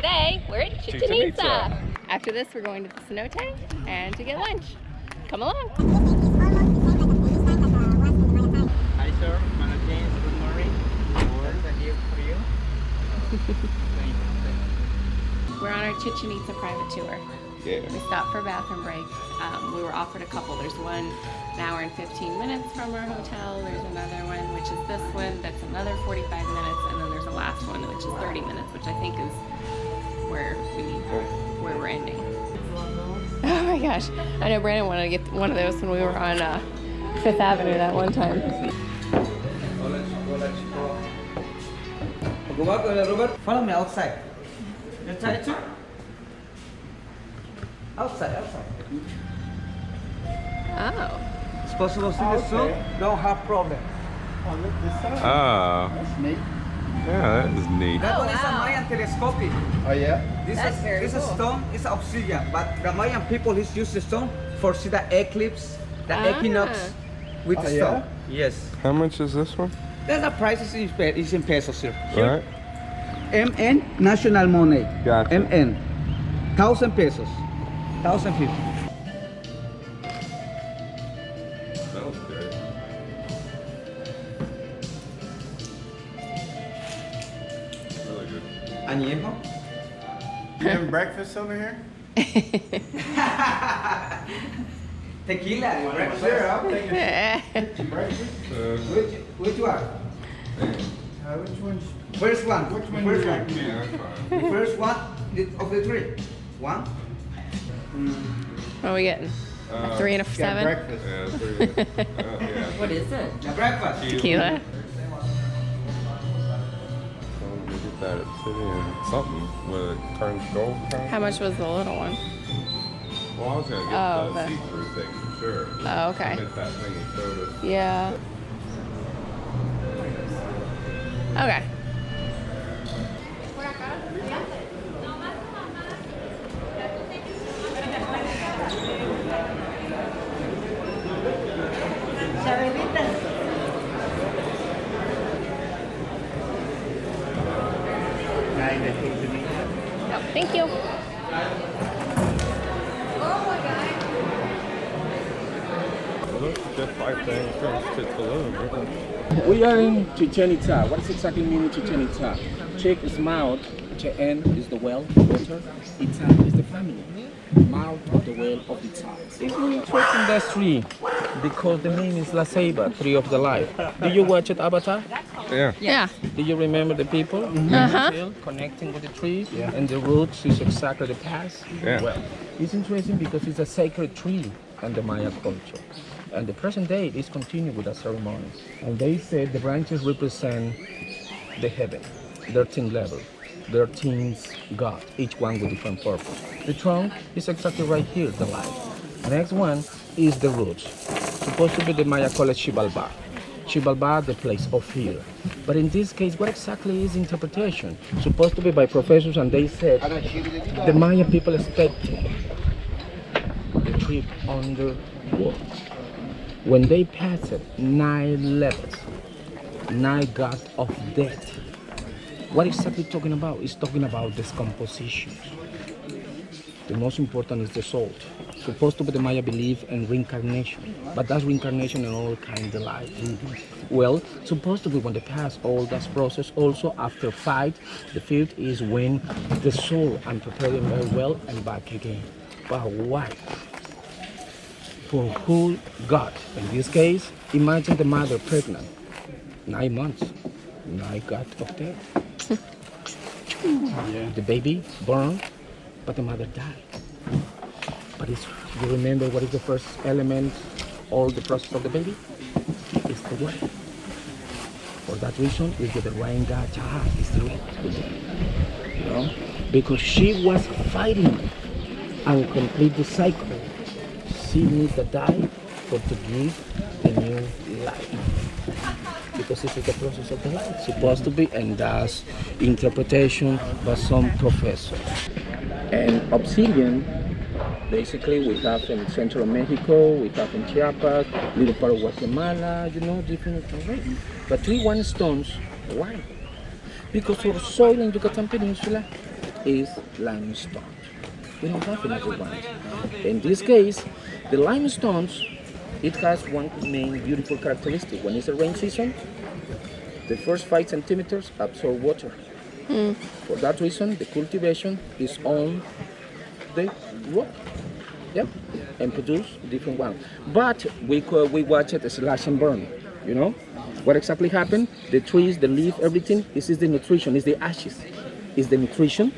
Today, we're at Chichén Itzá. After this, we're going to the cenote and to get lunch. Come along. Hi, sir. James, good morning. Here for you. We're on our Chichén Itzá private tour. Yeah. We stopped for a bathroom break. We were offered a couple. There's one an hour and 15 minutes from our hotel. There's another one, which is this one. That's another 45 minutes. And then there's a last one, which is 30 minutes, which I think is where we're ending. Oh my gosh. I know Brandon wanted to get one of those when we were on 5th Avenue that one time. Robert, follow me outside. You try to? Outside. Oh. It's possible to see the sun, don't have problem. Oh, That's neat. yeah, that is neat. That one is a wow. Mayan telescope. Oh yeah? This stone is obsidian, but the Mayan people use the stone for see the eclipse, the equinox with the stone. Yes. How much is this one? That's the price is in pesos here. Right. MN national money. Gotcha. MN 1,000 pesos. 1,050. Smells good. Really good. Añejo. You having breakfast over here? Tequila. Breakfast. Sure, I'll take some breakfast. Which one? Which one's? First one. Which one First you one. like? Yeah, that's fine. The first one of the three. One. What are we getting? A 3 and a Got 7? breakfast. Yeah, it's pretty good. Yeah. What is it? The breakfast. Tequila. So we get that at City and something where it turns gold. How much was the little one? Well, I was gonna get Oh, the the- see-through thing for sure. Oh, okay. I meant that thing he showed us. Yeah. Okay. Oh, thank you. Look, just like thing across to Tulum. We are in Chichén Itzá. What does exactly mean Chichén Itzá? Chik is mouth, Chichén is the well, water, Itzá is the family. Mouth of the well of Itzá. It's really interesting that tree because the name is La Ceiba, tree of the life. Did you watch it, Avatar? Yeah. Yeah. Do you remember the people Uh-huh. connecting with the tree? And the roots is exactly the past. Yeah. Well, it's interesting because it's a sacred tree in the Maya culture. And the present day is continued with the ceremonies. And they said the branches represent the heaven, 13 level, 13 God, each one with different purpose. The trunk is exactly right here, the life. Next one is the roots. Supposed to be the Maya call it Xibalbá. Xibalbá, the place of fear. But in this case, what exactly is interpretation? Supposed to be by professors, and they said the Maya people expected the trip under water. When they passed it, 9 levels, 9 gods of death. What exactly talking about? It's talking about discomposition. The most important is the soul. Supposed to be the Maya belief in reincarnation, but that's reincarnation in all kinds of life. Well, supposed to be when they pass all that process, also after fight, the fifth is when the soul and preparing very well and back again. But why? For who God? In this case, imagine the mother pregnant, 9 months, 9 God of death. The baby born, but the mother died. But you remember what is the first element, all the process of the baby? It's the word. For that reason, we get the rain God is the word. You know? Because she was fighting and complete the cycle. She needs to die for to give the new life. Because this is the process of the life, supposed to be, and that's interpretation by some professor. And obsidian, basically we have in Central Mexico, we have in Chiapas, little part of Guatemala, you know, different terrain. But 3 1 stones, why? Because our soil in Yucatan Peninsula is limestone. We don't have in other ones. In this case, the limestones, it has one main beautiful characteristic. When it's a rain season, the first 5 centimeters absorb water. For that reason, the cultivation is on the rock, yeah, and produce different ones. But we watch it as slash and burn. You know what exactly happened? The trees, the leaf, everything. This is the nutrition. Is the ashes. Is the nutrition,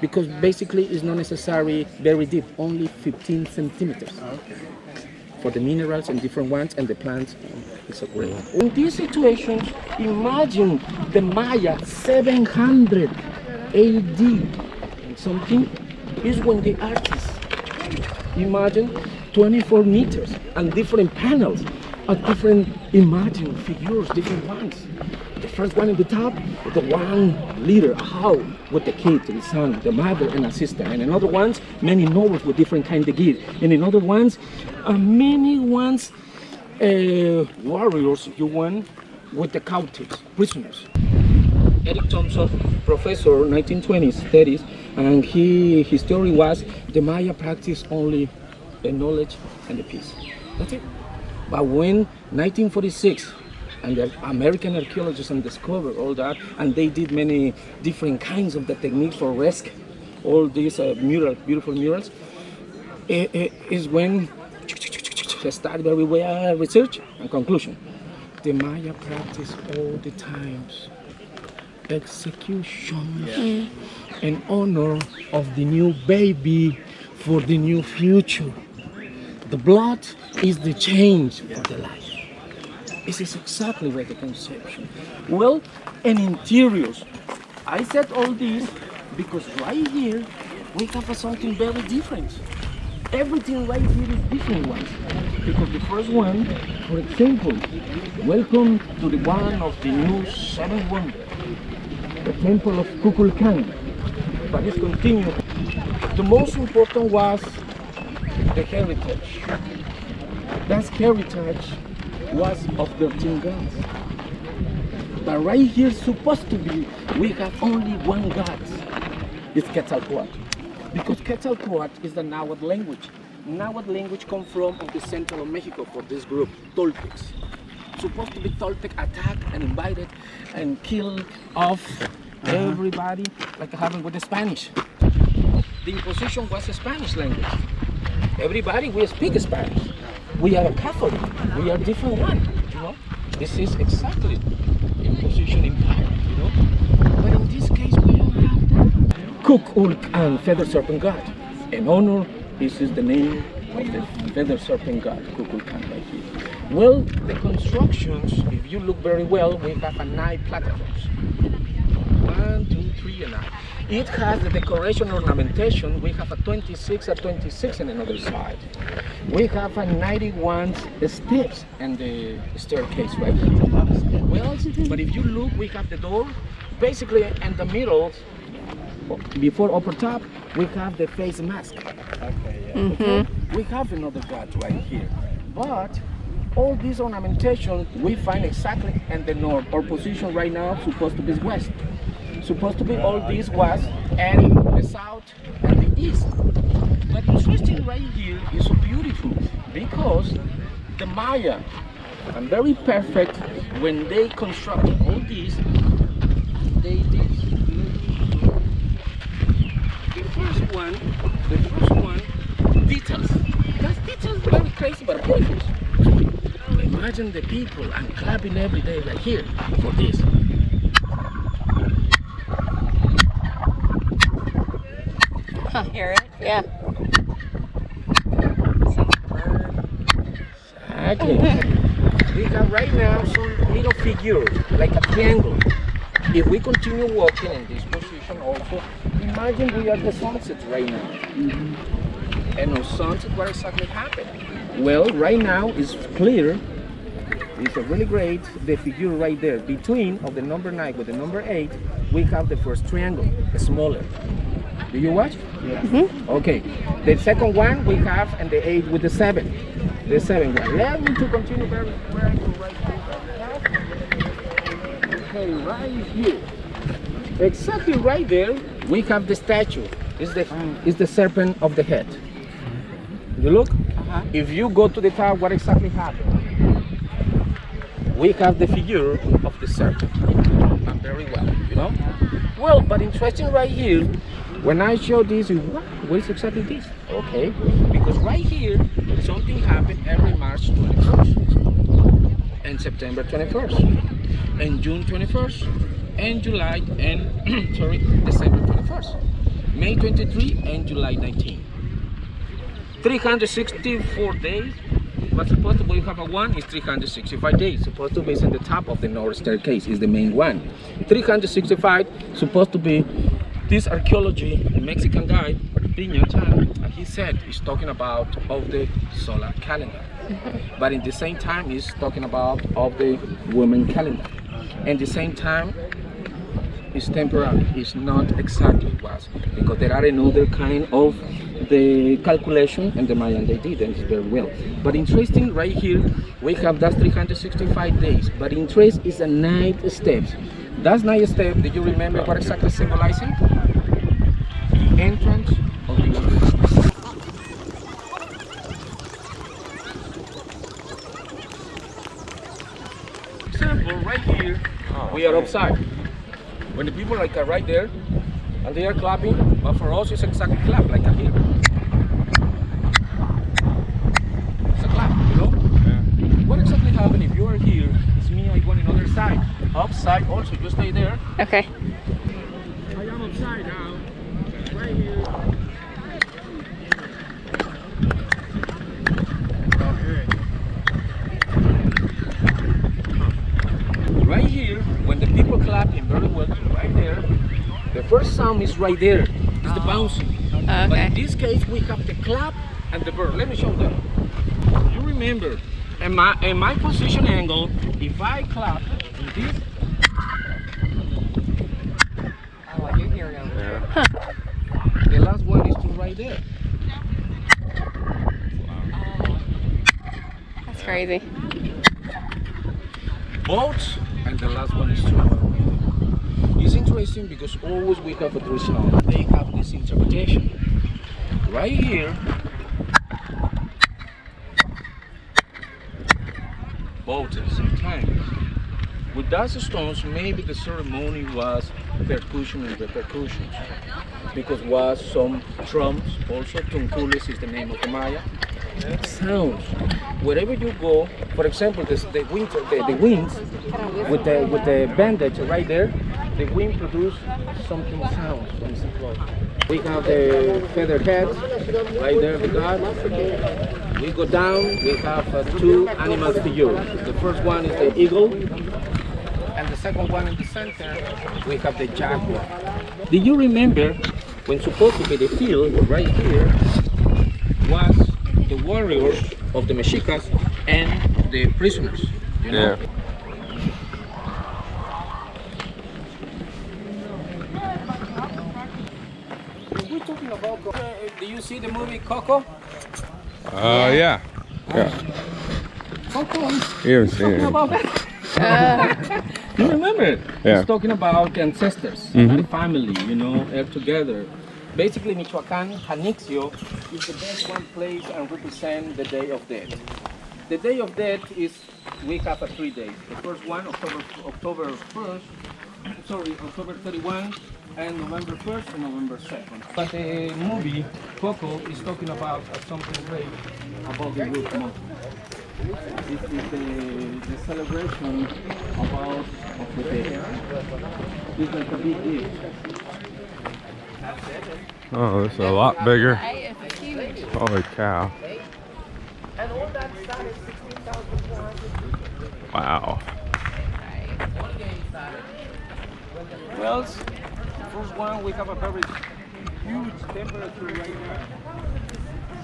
because basically it's not necessary very deep. Only 15 centimeters. For the minerals and different ones, and the plants is a great. In these situations, imagine the Maya 700 AD and something is when the artists imagine 24 meters and different panels of different imagine figures, different ones. The first one in the top, the one leader, how with the kid, the son, the mother, and a sister. And in other ones, many nobles with different kind of gifts. And in other ones, many ones warriors, if you want, with the captives, prisoners. Eric Thompson, professor, 1920s, 30s, and his theory was the Maya practiced only the knowledge and the peace. That's it. But when 1946, and the American archaeologists discovered all that, and they did many different kinds of the techniques for rescue, all these beautiful murals, is when they started very well research and conclusion. The Maya practice all the times executions in honor of the new baby for the new future. The blood is the change for the life. This is exactly where the conception. Well, and interiors. I said all this because right here we have something very different. Everything right here is different ones. Because the first one, for example, welcome to the one of the new 7 wonders, the temple of Kukulkan. But it's continued. The most important was the heritage. That heritage was of 13 gods. But right here supposed to be, we have only one god. It's Quetzalcoatl. Because Quetzalcoatl is the Nahuatl language. Nahuatl language comes from the central of Mexico for this group, Toltecs. Supposed to be Toltec attacked and invited and killed off everybody like happened with the Spanish. The imposition was a Spanish language. Everybody, we speak Spanish. We are a Catholic. We are different one, you know. This is exactly imposition in power, you know. But in this case, we don't have that. Kukulkan, feather serpent god. In honor, this is the name of the feather serpent god, Kukulkan, right here. Well, the constructions, if you look very well, we have 9 platforms. 1, 2, 3, and 9. It has the decoration ornamentation. We have a 26 at 26 on another side. We have a 91 steps and the staircase right here. Well, but if you look, we have the door. Basically, in the middle, before upper top, we have the face mask. Okay, yeah. Okay? We have another god right here. But all this ornamentation we find exactly in the north. Our position right now supposed to be west. Supposed to be all this was and the south and the east. But interesting right here is so beautiful because the Maya are very perfect when they construct all these. They did the first one details. That's details very crazy but beautiful. Imagine the people and clapping every day like here for this. Hear it? Yeah. Exactly. We have right now some little figures, like a triangle. If we continue walking in this position also, imagine we are at the sunset right now. And on sunset, what exactly happened? Well, right now it's clear. It's a really great, the figure right there. Between of the number 9 with the number 8, we have the first triangle, smaller. Do you watch? Yeah. Okay. The second one we have and the 8 with the 7. The 7 one. Let me to continue very right here. Okay, right here. Exactly right there, we have the statue. It's the serpent of the head. You look? If you go to the top, what exactly happened? We have the figure of the serpent. Very well, you know? Well, but interesting right here, when I show this, what is exactly this? Okay, because right here, something happened every March 21st, and September 21st, and June 21st, and July, and sorry, December 21st, May 23, and July 19. 364 days. What's supposed to be have a one is 365 days. Supposed to be in the top of the north staircase is the main one. 365 supposed to be this archaeology, the Mexican guy, he said he's talking about of the solar calendar. But in the same time he's talking about of the woman calendar. And the same time it's temporary. It's not exactly was because there are another kind of the calculation and the Mayan they did, and it's very well. But interesting right here, we have that 365 days, but interest is a 9 steps. That's 9 steps. Do you remember what exactly symbolizing? The entrance of the universe. Example, right here, we are outside. When the people like are right there, and they are clapping, but for us it's exactly clap, like here. It's a clap, you know? Yeah. What exactly happened if you are here, it's me, I go on another side. Upside also, you stay there. Okay. I am upside now, right here. Right here, when the people clapping very well, right there, the first sound is right there. It's the bouncing. Okay. But in this case, we have the clap and the bird. Let me show them. You remember, in my position angle, if I clap in this, the last one is to right there. That's crazy. Both, and the last one is two. It's interesting because always we have a three sound. They have this interpretation. Right here, both at the same time. With that stones, maybe the ceremony was percussion and repercussions. Because was some drums, also tuncules is the name of the Maya. Sounds. Wherever you go, for example, the winds with the bandage right there, the wind produce something sounds when it's close. We have the feather head right there we got. We go down, we have two animals figures. The first one is the eagle, and the second one in the center, we have the jaguar. Do you remember when supposed to be the field right here was the warriors of the Mexicas and the prisoners, you know? Yeah. We're talking about, do you see the movie Coco? Yeah. Coco is You haven't seen talking it. about that. You remember it? Yeah. It's talking about ancestors, the family, you know, together. Basically, Michoacán, Janixio, is the best one place and represent the Day of Death. The Day of Death is, we have 3 days. The first one, October 31, and November 1st and November 2nd. But the movie, Coco, is talking about something great about the root month. This is the celebration of the day. It's like a big gift. Oh, this is a lot bigger. It's huge. Holy cow. And all that stuff is 16,400. Wow. Well, first one we have a very huge temperature right there.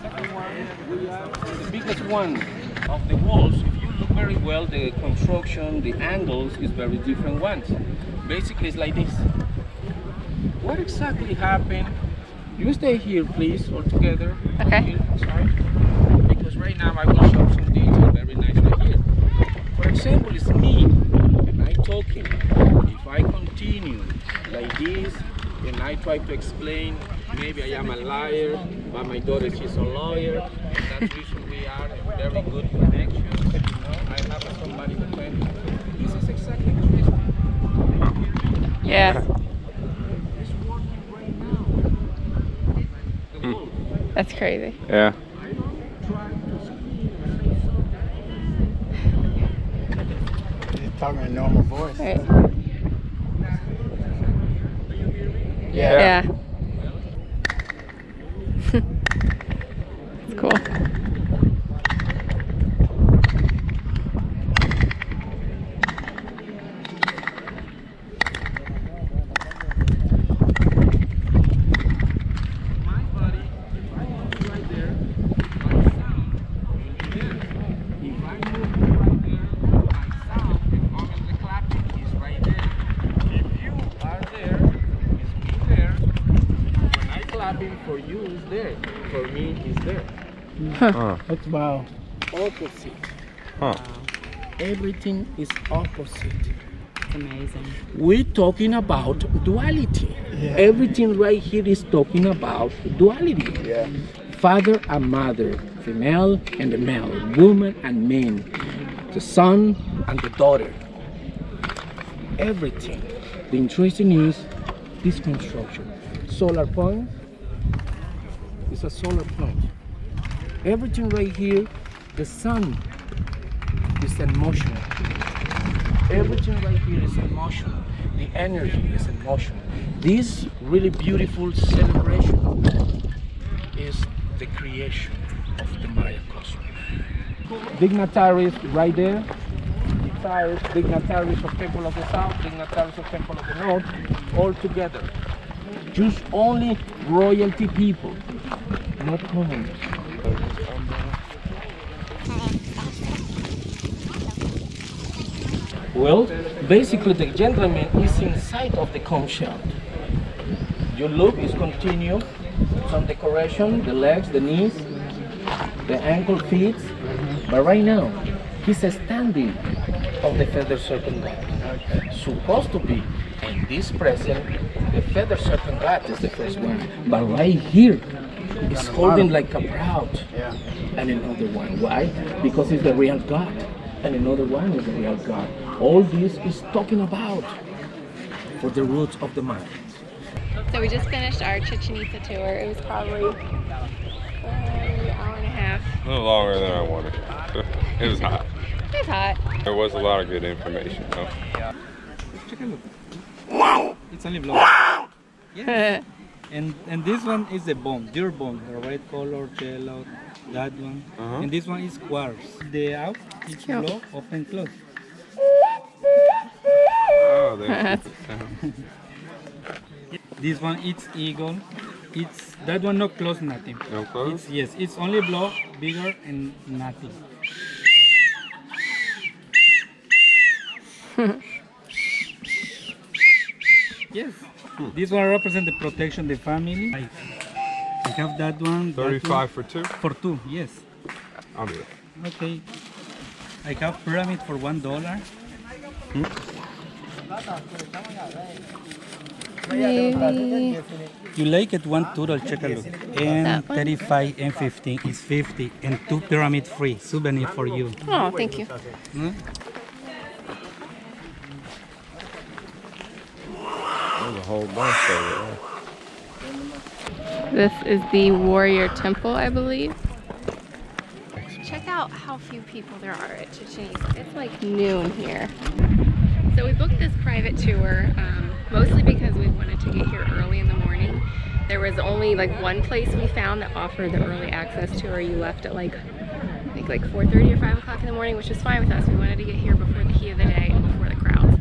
Second one we have the biggest one of the walls. If you look very well, the construction, the angles is very different ones. Basically, it's like this. What exactly happened? You stay here, please, all together. Okay. Here, sorry. Because right now I will show some detail very nice right here. For example, it's me, and I talking. If I continue like this, and I try to explain, maybe I am a liar, but my daughter, she's a lawyer, and that's the reason we are in very good connections. You know, I have somebody defend me. This is exactly Tristan. Yeah. He's working right now. The wolf. That's crazy. Yeah. He's talking in a normal voice. Right. Yeah. Yeah. It's cool. My buddy, if I move right there, my sound will be there. If I move right there, my sound and obviously clapping is right there. If you are there, it's me there. When I clapping for you is there. For me is there. Huh. That's about opposite. Huh. Everything is opposite. It's amazing. We're talking about duality. Yeah. Everything right here is talking about duality. Yeah. Father and mother, female and the male, woman and man, the son and the daughter. Everything. The interesting is this construction. Solar point is a solar point. Everything right here, the sun is emotional. Everything right here is emotional. The energy is emotional. This really beautiful celebration is the creation of the Maya cosmos. Dignitaries right there. Dignitaries of people of the south, dignitaries of people of the north, all together. Just only royalty people, not commoners. Well, basically the gentleman is inside of the conch shell. You look, is continue, some decoration, the legs, the knees, the ankle, feet, but right now he's standing of the feather serpent god. Supposed to be in this present, the feather serpent god is the first one, but right here is holding like a proud, Yeah. and another one. Why? Because it's the real God, and another one is the real God. All this is talking about for the roots of the Mayans. So we just finished our Chichén Itzá tour. It was probably an hour and a half. A little longer than I wanted. It was hot. It was hot. There was a lot of good information, though. Take a look. It's only blonde. Yeah. And this one is the bone, deer bone, the red color, jello, that one. And this one is quartz. The out is Cute. blow, open, close. Oh, there's the sound. This one it's eagle. It's that one not close, nothing. No close? It's, yes, it's only blow, bigger and nothing. Yes. This one represents the protection, the family. I have that one. that 35 for two? one. For two, yes. I'll do it. Okay. I have pyramid for $1. Maybe. You like it, one turtle, check a look. And That one? 35 and 15 is 50 and two pyramid free, souvenir for you. Oh, thank you. There's a whole bunch over This is the warrior temple, I believe. Check out how few people there are at Chichén Itzá. It's like noon here. So we booked this private tour, mostly because we wanted to get here early in the morning. There was only like one place we found that offered the early access tour. You left at like, I think like 4:30 or 5 o'clock in the morning, which was fine with us. We wanted to get here before the heat of the day and before the crowds.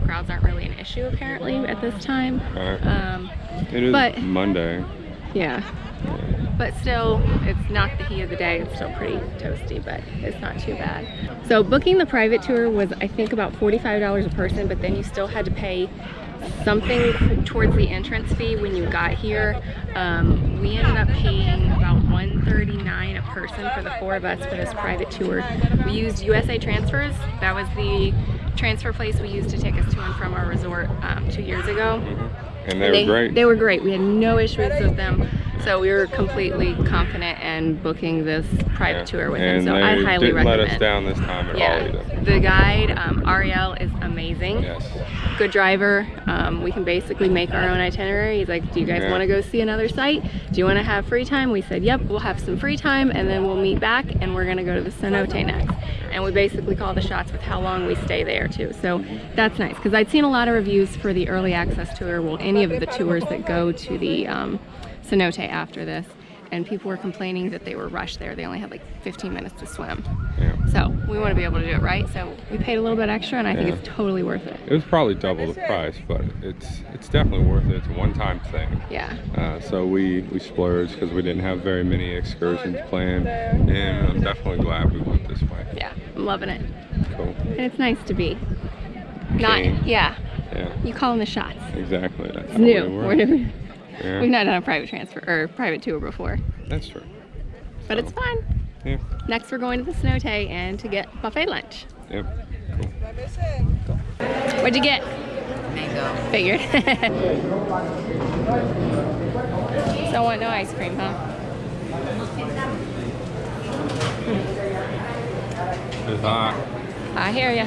Crowds aren't really an issue apparently at this time. It is But- Monday. Yeah. But still, it's not the heat of the day. It's still pretty toasty, but it's not too bad. So booking the private tour was, I think, about $45 a person, but then you still had to pay something towards the entrance fee when you got here. We ended up paying about $139 a person for the 4 of us for this private tour. We used USA Transfers. That was the transfer place we used to take us to and from our resort 2 years ago. And they were great. They were great. We had no issues with them. So we were completely confident in booking this private tour with him. So I highly didn't recommend. let us down this time at all either. The guide, Ariel, is amazing. Yes. Good driver. We can basically make our own itinerary. He's like, do you guys want to go see another site? Do you want to have free time? We said, yep, we'll have some free time, and then we'll meet back, and we're going to go to the cenote next. And we basically call the shots with how long we stay there too. So that's nice, because I'd seen a lot of reviews for the early access tour, well, any of the tours that go to the cenote after this, and people were complaining that they were rushed there. They only had like 15 minutes to swim. Yeah. So we want to be able to do it right. So we paid a little bit extra, and I think it's totally worth it. It was probably double the price, but it's definitely worth it. It's a one-time thing. Yeah. So we splurged because we didn't have very many excursions planned, and I'm definitely glad we went this way. Yeah, I'm loving it. Cool. And it's nice to be King. yeah. Yeah. You call them the shots. Exactly. That's It's how new. they work. Yeah. We've not done a private transfer or private tour before, That's true. but it's fun. Yeah. Next, we're going to the cenote and to get buffet lunch. Yep. Cool. What'd you get? Mango. Figured. So want no ice cream, huh? It's hot. I hear ya.